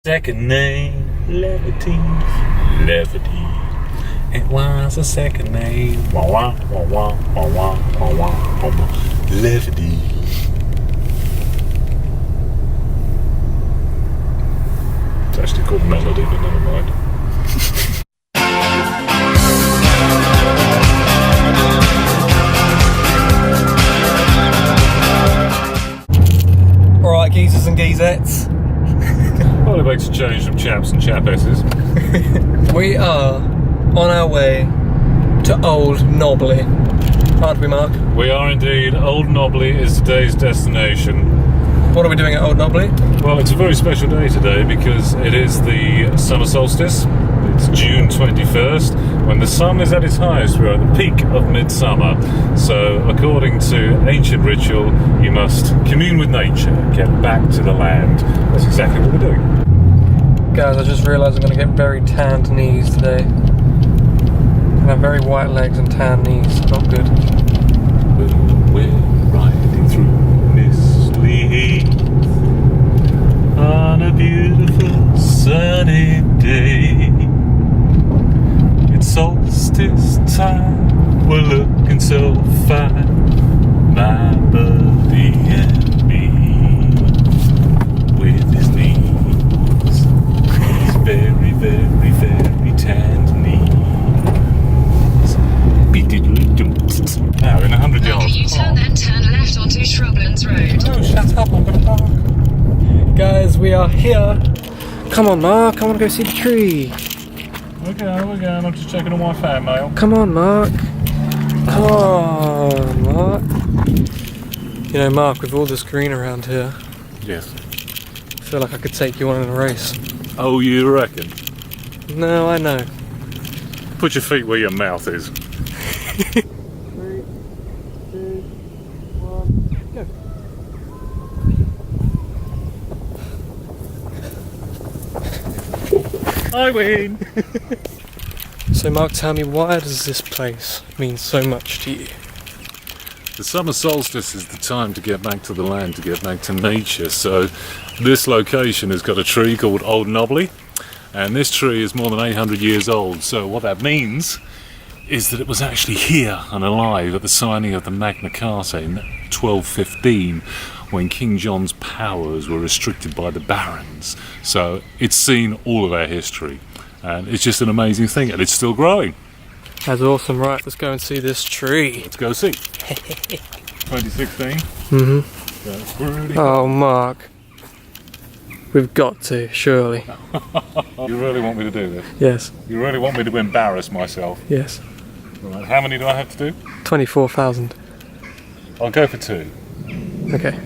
Second name, Levity. Levity. It was a second name. Wah, wah, wah, wah, wah, wah, wah, wah, wah, wah. Levity. It's actually called Melody, but never mind. Alright, geezers and geezettes. Well, it makes a change from chaps and chapesses. We are on our way to Old Knobley. Aren't we, Mark? We are indeed. Old Knobley is today's destination. What are we doing at Old Knobley? Well, it's a very special day today because it is the Summer Solstice. It's June 21st, when the sun is at its highest. We're at the peak of Midsummer. So, according to ancient ritual, you must commune with nature, get back to the land. That's exactly what we're doing. Guys, I just realised I'm going to get very tanned knees today. I have very white legs and tan knees. Not good. We're riding through Mischief on a beautiful sunny day. It's solstice time, we're looking so fine, my buddy and me, with his knees, his very, very, very tanned knees. Now in 100 yards. You turn then turn left onto Shrublands Road. Oh, shut up, I'm going to park. Guys, we are here. Come on, Mark, I want to go see the tree. We're going. I'm just checking on my fan mail. Come on, Mark. Come on, Mark. You know, Mark, with all this green around here, Yes. I feel like I could take you on in a race. Oh, you reckon? No, I know. Put your feet where your mouth is. 3, 2, 1, go. I win! So, Mark, tell me, why does this place mean so much to you? The summer solstice is the time to get back to the land, to get back to nature. So this location has got a tree called Old Knobley, and this tree is more than 800 years old. So what that means is that it was actually here and alive at the signing of the Magna Carta in 1215, when King John's powers were restricted by the barons. So it's seen all of our history, and it's just an amazing thing, and it's still growing. That's awesome. Right, let's go and see this tree. Let's go see. 2016. Mm-hmm. That's pretty. Oh, Mark. We've got to, surely. You really want me to do this? Yes, You really want me to embarrass myself? yes. Right. How many do I have to do? 24,000. I'll go for 2. Okay.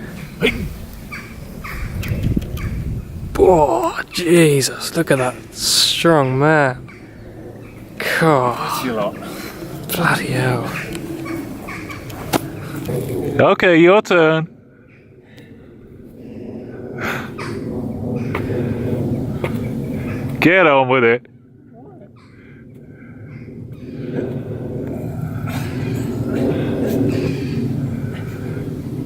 Oh, Jesus, look at that strong man. God, You lot. bloody hell. Okay, your turn. Get on with it.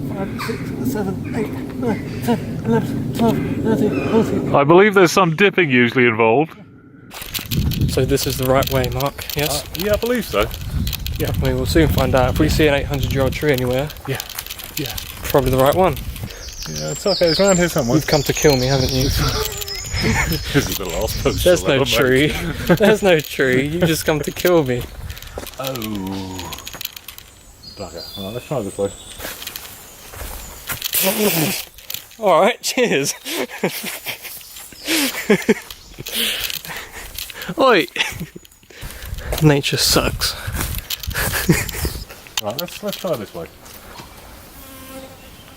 5, 6, 7, 8, 9, 10, 11, 12, 13, 14. I believe there's some dipping usually involved. So this is the right way, Mark, yes? Yeah, I believe so. Yeah, we will soon find out. If we see an 800-year-old tree anywhere, Yeah. probably the right one. Yeah, it's okay. It's around here somewhere. You've come to kill me, haven't you? This is the last post. There's I'll no ever tree. make. There's no tree. You just come to kill me. Oh. Bugger. Right, let's try this way. Alright, cheers. Oi! Nature sucks. Right, let's try this way.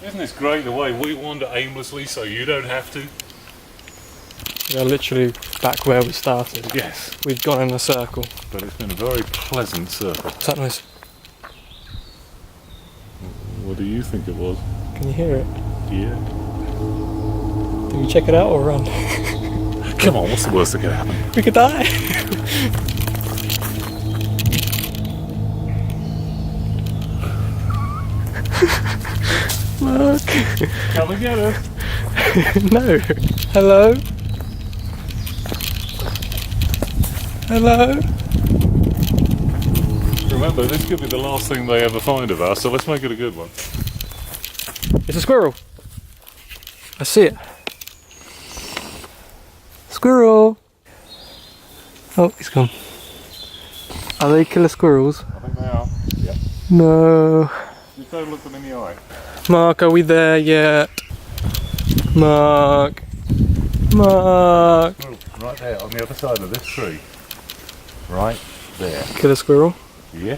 Isn't this great the way we wander aimlessly so you don't have to? We are literally back where we started. Yes. We've gone in a circle. But it's been a very pleasant circle. What's that noise? What do you think it was? Can you hear it? Yeah. Do we check it out or run? Come on, what's the worst that could happen? We could die. Mark. Come and get us. No. Hello? Hello. Remember, this could be the last thing they ever find of us, so let's make it a good one. It's a squirrel. I see it. Squirrel. Oh, he's gone. Are they killer squirrels? I think they are. Yeah. No. Just don't look them in the eye. Mark, are we there yet? Mark. Mark. Oh, right there, on the other side of this tree. Right there. Killer squirrel. Yeah.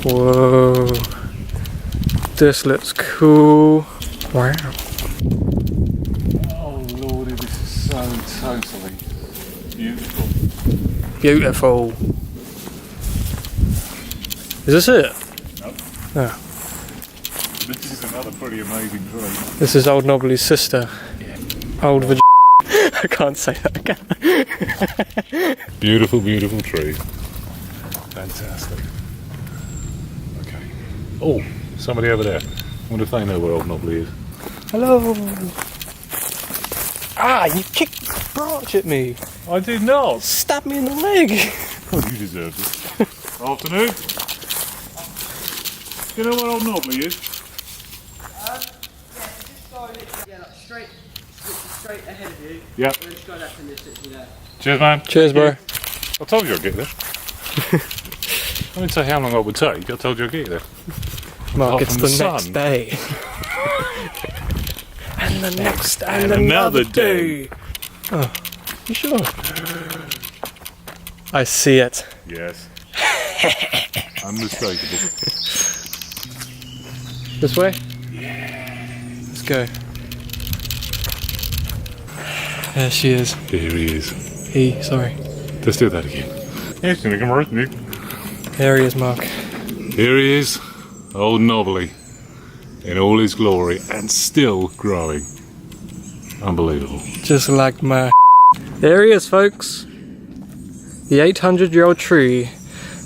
Whoa. This looks cool. Wow. Oh lordy, this is so totally beautiful. Beautiful. Is this it? Nope. Oh. This is another pretty amazing tree. This is Old Knobbly's sister. Yeah. Old I can't say that again. Beautiful, beautiful tree. Fantastic. Okay. Oh, somebody over there. Wonder if they know where Old Knobbly is. Hello. Ah, you kicked the branch at me. I did not. Stabbed me in the leg. Oh, you deserved it. Afternoon. Do you know where Old Knobbly is? Yeah, like straight ahead of you. Yeah. And then just go left and just literally there. Cheers, man. Cheers, bro. I told you I'd get there. I didn't say how long it would take. I told you I'd get there. Mark, Apart it's from the the next sun. day. And the next, And another day. Oh, you sure? I see it. Yes. Unmistakable. This way? Yeah. Let's go. There she is. Here he is. He, sorry. Let's do that again. He's gonna come right in. There he is, Mark. Here he is, Old Knobbly, in all his glory, and still growing. Unbelievable. Just like my. There he is, folks. The 800-year-old tree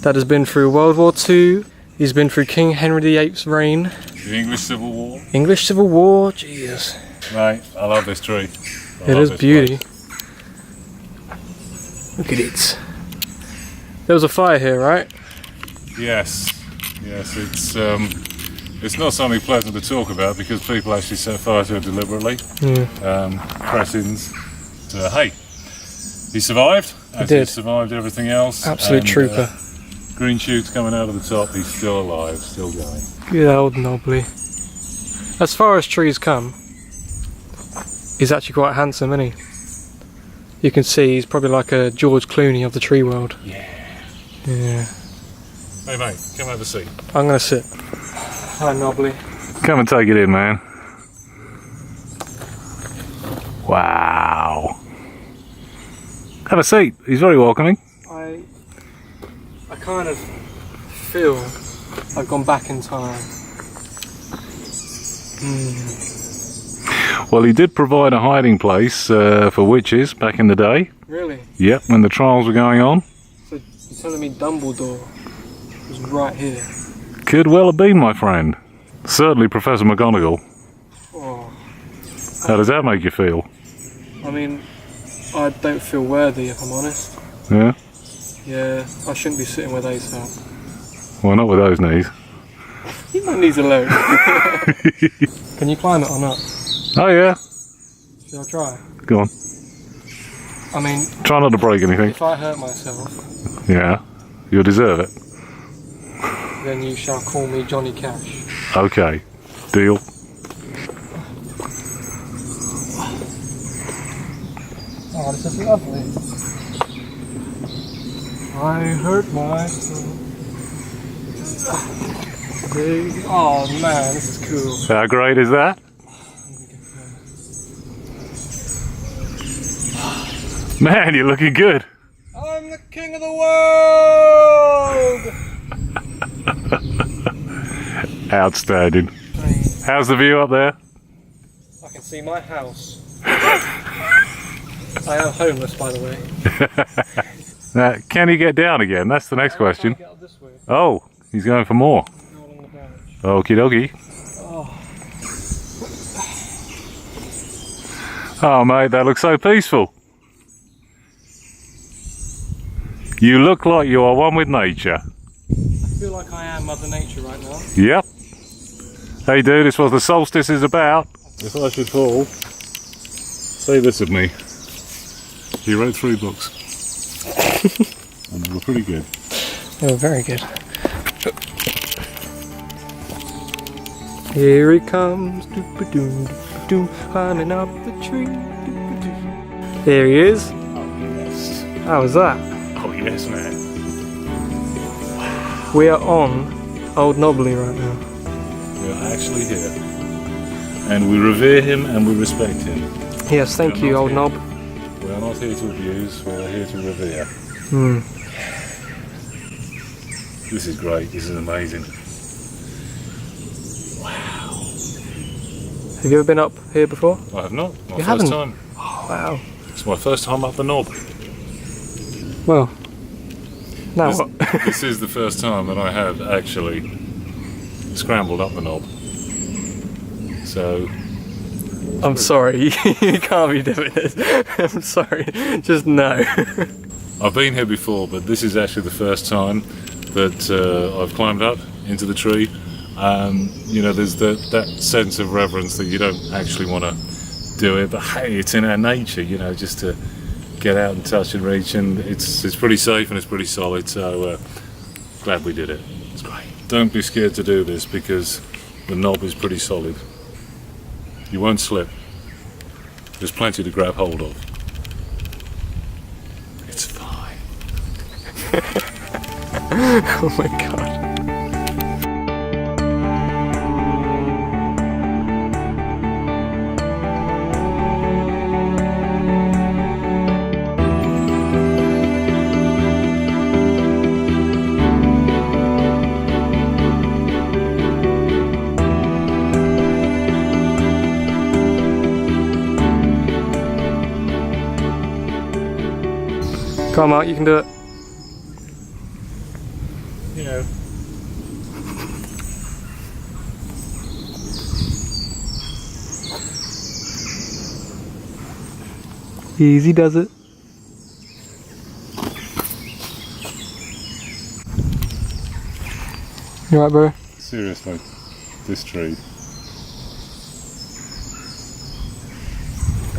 that has been through World War II. He's been through King Henry VIII's reign. The English Civil War. English Civil War. Jesus. Mate, I love this tree. It is beauty. Look at it. There was a fire here, right? Yes, yes, it's not something pleasant to talk about because people actually set fire to it deliberately. Press-ins. Hey, he survived. He did. He survived everything else. Absolute and, trooper. Green shoots coming out of the top. He's still alive, still going. Good old Knobbly. As far as trees come, he's actually quite handsome, isn't he? You can see he's probably like a George Clooney of the tree world. Yeah. Yeah. Hey mate, come have a seat. I'm gonna sit. Hi, Knobbly. Come and take it in, man. Wow. Have a seat. He's very welcoming. I kind of feel I've gone back in time. Well, he did provide a hiding place for witches back in the day. Really? Yep, when the trials were going on. So you're telling me Dumbledore was right here? Could well have been, my friend. Certainly Professor McGonagall. Oh, How does that make you feel? I mean, I don't feel worthy if I'm honest. Yeah? Yeah, I shouldn't be sitting where they sat. Well, not with those knees. Leave my knees alone. Can you climb it or not? Oh, yeah? Shall I try? Go on. I mean, Try not to break anything. if I hurt myself, Yeah. You'll deserve it. then you shall call me Johnny Cash. Okay. Deal. Oh, this is lovely. I hurt myself. Oh man, this is cool. How great is that? Man, you're looking good. I'm the king of the world! Outstanding. How's the view up there? I can see my house. I am homeless, by the way. Now, can he get down again? That's the next question. Get up this way. Oh, he's going for more. Go along the branch. Okie dokie. Oh, Oh mate, that looks so peaceful. You look like you are one with nature. I feel like I am Mother Nature right now. Yep. Hey dude, this is what the solstice is about. If I should fall, say this of me. He wrote 3 books. And they were pretty good. They were very good. Here he comes, doo-ba-doom, doo-ba-doom, climbing up the tree. Doo-ba-doom. Here he is. Oh yes. How was that? Oh yes, man. We are on Old Knobbly right now. We're actually here. And we revere him and we respect him. Yes, thank We're you, not Old here- Knob. We're not here to abuse, we're here to revere. Hmm. This is great, this is amazing. Have you ever been up here before? I have not. My You first haven't? time. Oh, wow. It's my first time up the knob. Well, now This, what? this is the first time that I have actually scrambled up the knob. So, I'm sorry, you can't be doing this. I'm sorry, just no. I've been here before, but this is actually the first time that I've climbed up into the tree. You know, there's that sense of reverence that you don't actually want to do it, but hey, it's in our nature, you know, just to get out and touch and reach, and it's pretty safe and it's pretty solid, so glad we did it. It's great. Don't be scared to do this because the knob is pretty solid. You won't slip. There's plenty to grab hold of. It's fine. Oh my god. Come on, Mark, you can do it. You know. Easy does it. You alright, bro? Seriously, this tree.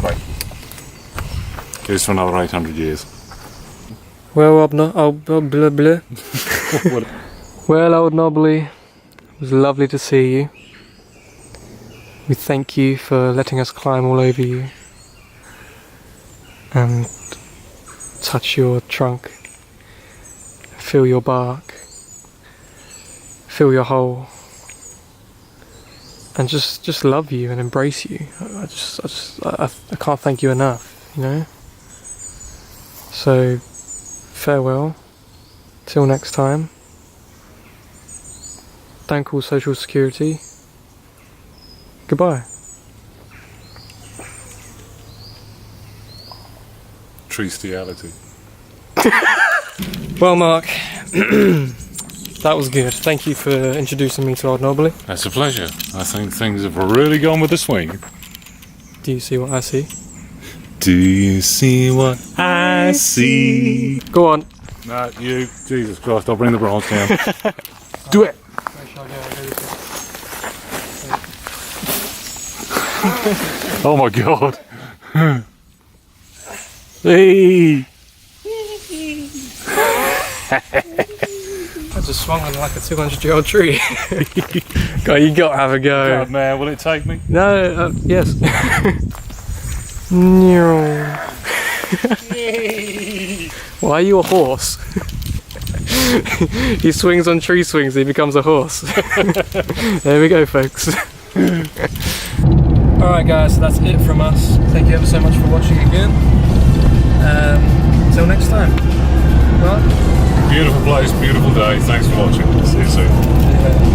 Right. Goes for another 800 years. Well, Old Knobbly. What? Well, Old Knobbly, it was lovely to see you. We thank you for letting us climb all over you and touch your trunk, feel your bark, feel your hole, and just love you and embrace you. I can't thank you enough, you know. So, farewell. Till next time. Don't call social security. Goodbye. Tristiality. Well, Mark, that was good. Thank you for introducing me to Old Knobbly. That's a pleasure. I think things have really gone with the swing. Do you see what I see? Do you see what I see? Go on. No, you. Jesus Christ, I'll bring the branch down. Do it! Oh my god. Hey! I just swung on like a 200-year-old tree. God, you got to have a go. God, man, will it take me? No, yes. Why are you a horse? He swings on tree swings, he becomes a horse. There we go, folks. Alright guys, so that's it from us. Thank you ever so much for watching again. Till next time. Right? Beautiful place, beautiful day. Thanks for watching. See you soon. Yeah.